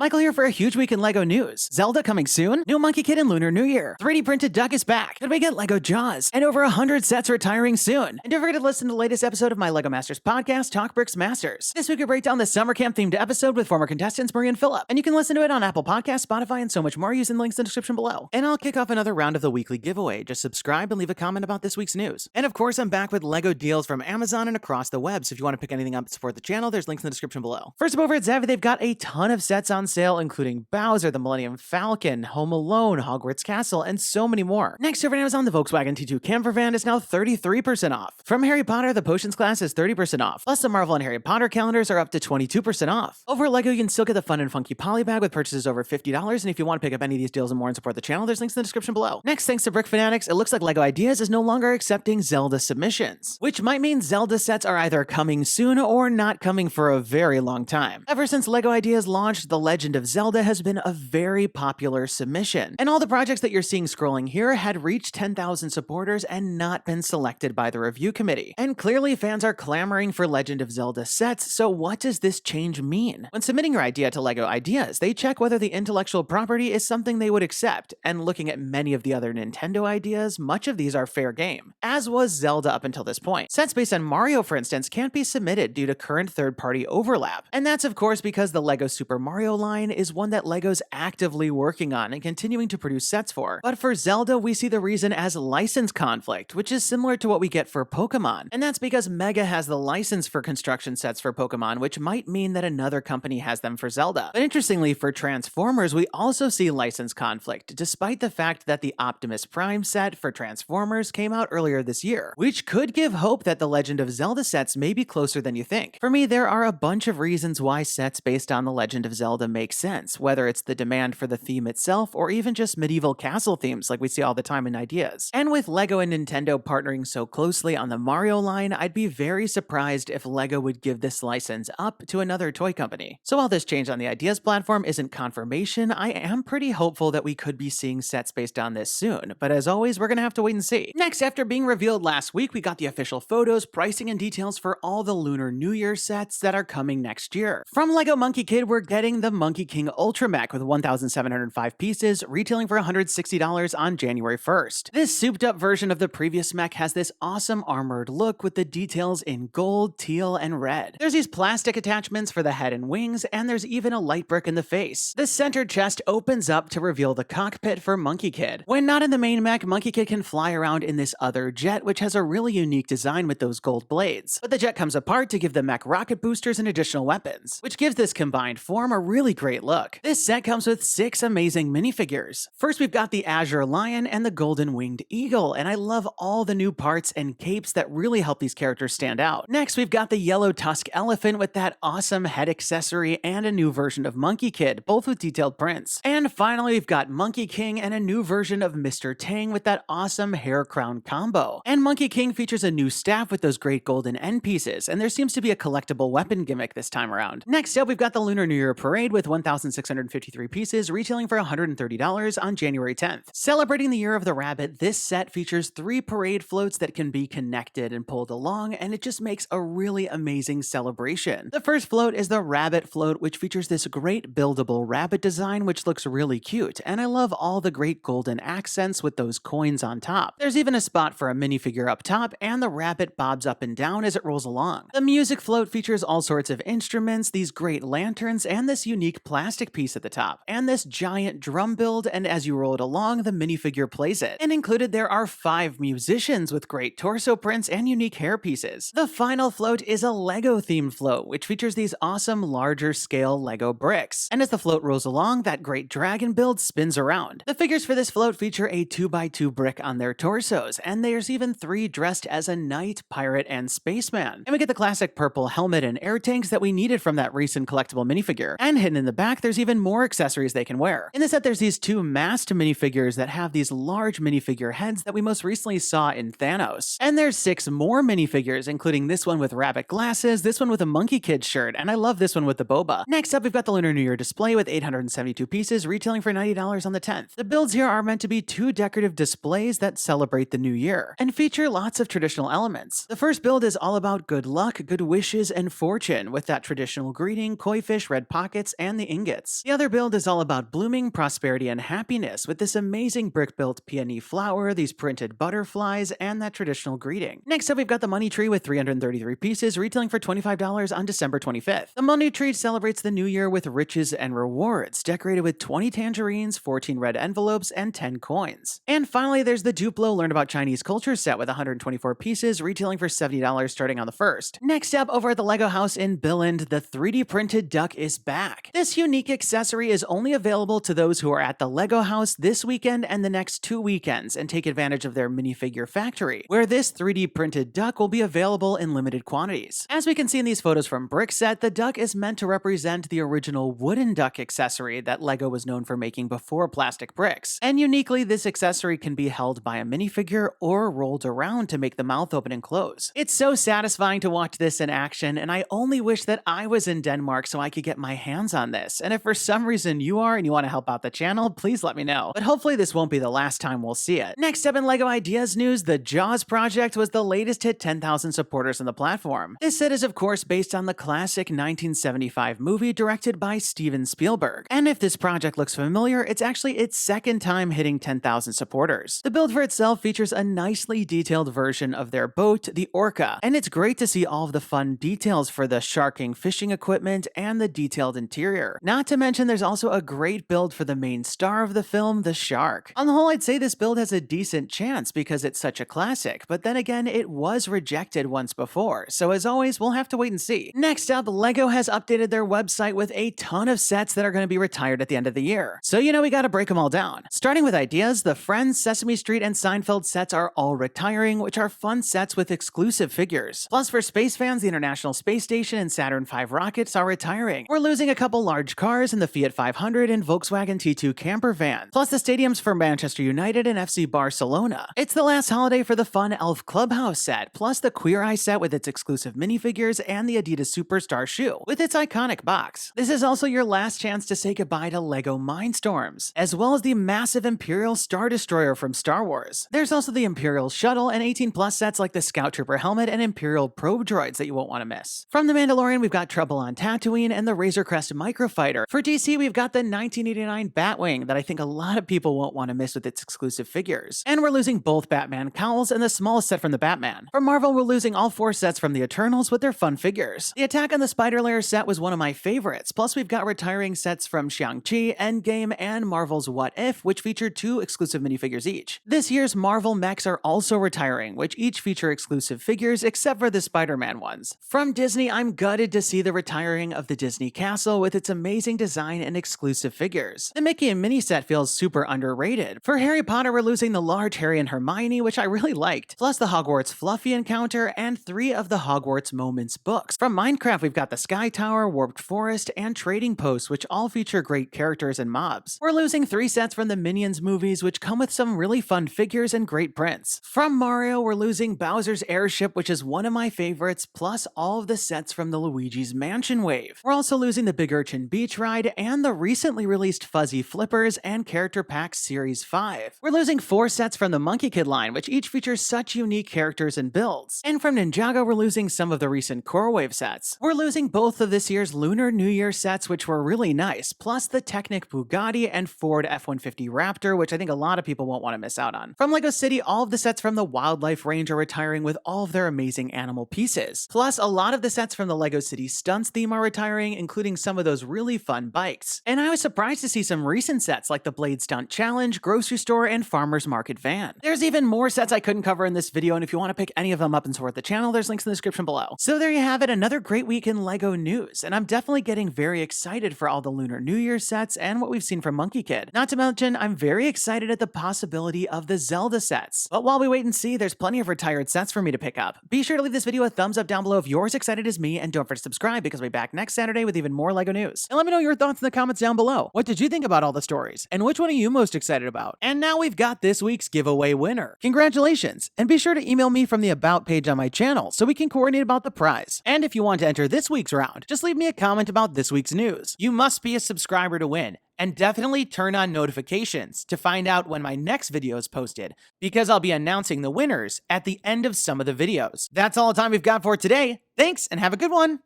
Michael here for a huge week in LEGO news. Zelda coming soon? New Monkie Kid and Lunar New Year. 3D printed duck is back. Did we get LEGO Jaws? And over 100 sets retiring soon. And don't forget to listen to the latest episode of my LEGO Masters podcast, TalkBricks Masters. This week we break down the summer camp themed episode with former contestants Marie and Phillip. And you can listen to it on Apple Podcasts, Spotify, and so much more using the links in the description below. And I'll kick off another round of the weekly giveaway. Just subscribe and leave a comment about this week's news. And of course, I'm back with LEGO deals from Amazon and across the web. So if you want to pick anything up to support the channel, there's links in the description below. First up over at Zavvi, they've got a ton of sets on sale, including Bowser, the Millennium Falcon, Home Alone, Hogwarts Castle, and so many more. Next over at Amazon, the Volkswagen T2 camper van is now 33% off. From Harry Potter, the Potions class is 30% off. Plus, the Marvel and Harry Potter calendars are up to 22% off. Over at LEGO, you can still get the fun and funky Polybag with purchases over $50, and if you want to pick up any of these deals and more and support the channel, there's links in the description below. Next, thanks to Brick Fanatics, it looks like LEGO Ideas is no longer accepting Zelda submissions, which might mean Zelda sets are either coming soon or not coming for a very long time. Ever since LEGO Ideas launched, The Legend of Zelda has been a very popular submission, and all the projects that you're seeing scrolling here had reached 10,000 supporters and not been selected by the review committee. And clearly fans are clamoring for Legend of Zelda sets, so what does this change mean? When submitting your idea to LEGO Ideas, they check whether the intellectual property is something they would accept, and looking at many of the other Nintendo ideas, much of these are fair game, as was Zelda up until this point. Sets based on Mario, for instance, can't be submitted due to current third-party overlap, and that's of course because the LEGO Super Mario line is one that LEGO's actively working on and continuing to produce sets for. But for Zelda, we see the reason as license conflict, which is similar to what we get for Pokemon. And that's because Mega has the license for construction sets for Pokemon, which might mean that another company has them for Zelda. But interestingly, for Transformers, we also see license conflict, despite the fact that the Optimus Prime set for Transformers came out earlier this year, which could give hope that the Legend of Zelda sets may be closer than you think. For me, there are a bunch of reasons why sets based on the Legend of Zelda make sense, whether it's the demand for the theme itself or even just medieval castle themes like we see all the time in Ideas. And with LEGO and Nintendo partnering so closely on the Mario line, I'd be very surprised if LEGO would give this license up to another toy company. So while this change on the Ideas platform isn't confirmation, I am pretty hopeful that we could be seeing sets based on this soon, but as always, we're gonna have to wait and see. Next, after being revealed last week, we got the official photos, pricing, and details for all the Lunar New Year sets that are coming next year. From LEGO Monkie Kid, we're getting the Monkey King Ultra Mech with 1,705 pieces, retailing for $160 on January 1st. This souped-up version of the previous mech has this awesome armored look with the details in gold, teal, and red. There's these plastic attachments for the head and wings, and there's even a light brick in the face. The center chest opens up to reveal the cockpit for Monkey Kid. When not in the main mech, Monkey Kid can fly around in this other jet, which has a really unique design with those gold blades. But the jet comes apart to give the mech rocket boosters and additional weapons, which gives this combined form a really great look. This set comes with 6 amazing minifigures. First, we've got the Azure Lion and the Golden Winged Eagle, and I love all the new parts and capes that really help these characters stand out. Next, we've got the yellow Tusk elephant with that awesome head accessory and a new version of Monkey Kid, both with detailed prints. And finally, we've got Monkey King and a new version of Mr. Tang with that awesome hair crown combo. And Monkey King features a new staff with those great golden end pieces, and there seems to be a collectible weapon gimmick this time around. Next up, we've got the Lunar New Year Parade with 1,653 pieces, retailing for $130 on January 10th. Celebrating the Year of the Rabbit, this set features 3 parade floats that can be connected and pulled along, and it just makes a really amazing celebration. The first float is the Rabbit Float, which features this great buildable rabbit design, which looks really cute, and I love all the great golden accents with those coins on top. There's even a spot for a minifigure up top, and the rabbit bobs up and down as it rolls along. The music float features all sorts of instruments, these great lanterns, and this unique plastic piece at the top, and this giant drum build, and as you roll it along, the minifigure plays it. And included there are 5 musicians with great torso prints and unique hair pieces. The final float is a LEGO themed float, which features these awesome larger scale LEGO bricks. And as the float rolls along, that great dragon build spins around. The figures for this float feature a 2x2 brick on their torsos, and there's even 3 dressed as a knight, pirate, and spaceman. And we get the classic purple helmet and air tanks that we needed from that recent collectible minifigure. And hidden in the back, there's even more accessories they can wear. In the set, there's these 2 masked minifigures that have these large minifigure heads that we most recently saw in Thanos. And there's 6 more minifigures, including this one with rabbit glasses, this one with a Monkey Kid shirt, and I love this one with the boba. Next up, we've got the Lunar New Year display with 872 pieces, retailing for $90 on the 10th. The builds here are meant to be 2 decorative displays that celebrate the new year, and feature lots of traditional elements. The first build is all about good luck, good wishes, and fortune, with that traditional greeting, koi fish, red pockets, and and the ingots. The other build is all about blooming, prosperity, and happiness with this amazing brick-built peony flower, these printed butterflies, and that traditional greeting. Next up, we've got the money tree with 333 pieces, retailing for $25 on December 25th. The money tree celebrates the new year with riches and rewards, decorated with 20 tangerines, 14 red envelopes, and 10 coins. And finally, there's the Duplo Learn About Chinese Culture set with 124 pieces, retailing for $70 starting on the 1st. Next up, over at the LEGO house in Billund, the 3D printed duck is back. This unique accessory is only available to those who are at the LEGO house this weekend and the next 2 weekends and take advantage of their minifigure factory, where this 3D printed duck will be available in limited quantities. As we can see in these photos from Brickset, the duck is meant to represent the original wooden duck accessory that LEGO was known for making before plastic bricks. And uniquely, this accessory can be held by a minifigure or rolled around to make the mouth open and close. It's so satisfying to watch this in action, and I only wish that I was in Denmark so I could get my hands on this. And if for some reason you are and you want to help out the channel, please let me know. But hopefully this won't be the last time we'll see it. Next up in LEGO Ideas news, the Jaws project was the latest to hit 10,000 supporters on the platform. This set is of course based on the classic 1975 movie directed by Steven Spielberg. And if this project looks familiar, it's actually its second time hitting 10,000 supporters. The build for itself features a nicely detailed version of their boat, the Orca, and it's great to see all of the fun details for the sharking fishing equipment and the detailed interior. Not to mention there's also a great build for the main star of the film, the shark. On the whole, I'd say this build has a decent chance because it's such a classic, but then again, it was rejected once before, so as always, we'll have to wait and see. Next up, LEGO has updated their website with a ton of sets that are going to be retired at the end of the year. So we gotta break them all down. Starting with Ideas, the Friends, Sesame Street, and Seinfeld sets are all retiring, which are fun sets with exclusive figures. Plus, for space fans, the International Space Station and Saturn V rockets are retiring. We're losing a couple large cars in the Fiat 500 and Volkswagen T2 camper van, plus the stadiums for Manchester United and FC Barcelona. It's the last holiday for the fun Elf Clubhouse set, plus the Queer Eye set with its exclusive minifigures and the Adidas Superstar shoe with its iconic box. This is also your last chance to say goodbye to LEGO Mindstorms, as well as the massive Imperial Star Destroyer from Star Wars. There's also the Imperial Shuttle and 18+ sets like the Scout Trooper helmet and Imperial probe droids that you won't want to miss. From The Mandalorian, we've got Trouble on Tatooine and the Razor Crest Microfighter. For DC, we've got the 1989 Batwing that I think a lot of people won't want to miss with its exclusive figures. And we're losing both Batman cowls and the smallest set from the Batman. For Marvel, we're losing all 4 sets from the Eternals with their fun figures. The Attack on the Spider Lair set was one of my favorites, plus we've got retiring sets from Shang-Chi, Endgame, and Marvel's What If, which featured 2 exclusive minifigures each. This year's Marvel mechs are also retiring, which each feature exclusive figures except for the Spider-Man ones. From Disney, I'm gutted to see the retiring of the Disney Castle with its amazing design and exclusive figures. The Mickey and Minnie set feels super underrated. For Harry Potter, we're losing the large Harry and Hermione, which I really liked, plus the Hogwarts Fluffy encounter and 3 of the Hogwarts Moments books. From Minecraft, we've got the Sky Tower, Warped Forest, and Trading Post, which all feature great characters and mobs. We're losing 3 sets from the Minions movies, which come with some really fun figures and great prints. From Mario, we're losing Bowser's Airship, which is one of my favorites, plus all of the sets from the Luigi's Mansion wave. We're also losing the Big Urchin Beach Ride and the recently released Fuzzy Flippers and Character Packs Series 5. We're losing 4 sets from the Monkie Kid line, which each features such unique characters and builds. And from Ninjago, we're losing some of the recent Core Wave sets. We're losing both of this year's Lunar New Year sets, which were really nice, plus the Technic Bugatti and Ford F-150 Raptor, which I think a lot of people won't want to miss out on. From LEGO City, all of the sets from the Wildlife range are retiring with all of their amazing animal pieces. Plus, a lot of the sets from the LEGO City Stunts theme are retiring, including some of those really fun bikes. And I was surprised to see some recent sets like the Blade Stunt Challenge, Grocery Store, and Farmer's Market Van. There's even more sets I couldn't cover in this video, and if you want to pick any of them up and support the channel, there's links in the description below. So there you have it, another great week in LEGO news, and I'm definitely getting very excited for all the Lunar New Year sets and what we've seen from Monkie Kid. Not to mention, I'm very excited at the possibility of the Zelda sets. But while we wait and see, there's plenty of retired sets for me to pick up. Be sure to leave this video a thumbs up down below if you're as excited as me, and don't forget to subscribe because we'll be back next Saturday with even more LEGO news. And let me know your thoughts in the comments down below. What did you think about all the stories? And which one are you most excited about? And now we've got this week's giveaway winner. Congratulations! And be sure to email me from the About page on my channel so we can coordinate about the prize. And if you want to enter this week's round, just leave me a comment about this week's news. You must be a subscriber to win. And definitely turn on notifications to find out when my next video is posted, because I'll be announcing the winners at the end of some of the videos. That's all the time we've got for today. Thanks, and have a good one!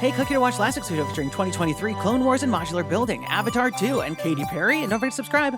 Hey, click here to watch last week's video featuring 2023 Clone Wars and Modular Building, Avatar 2, and Katy Perry, and don't forget to subscribe.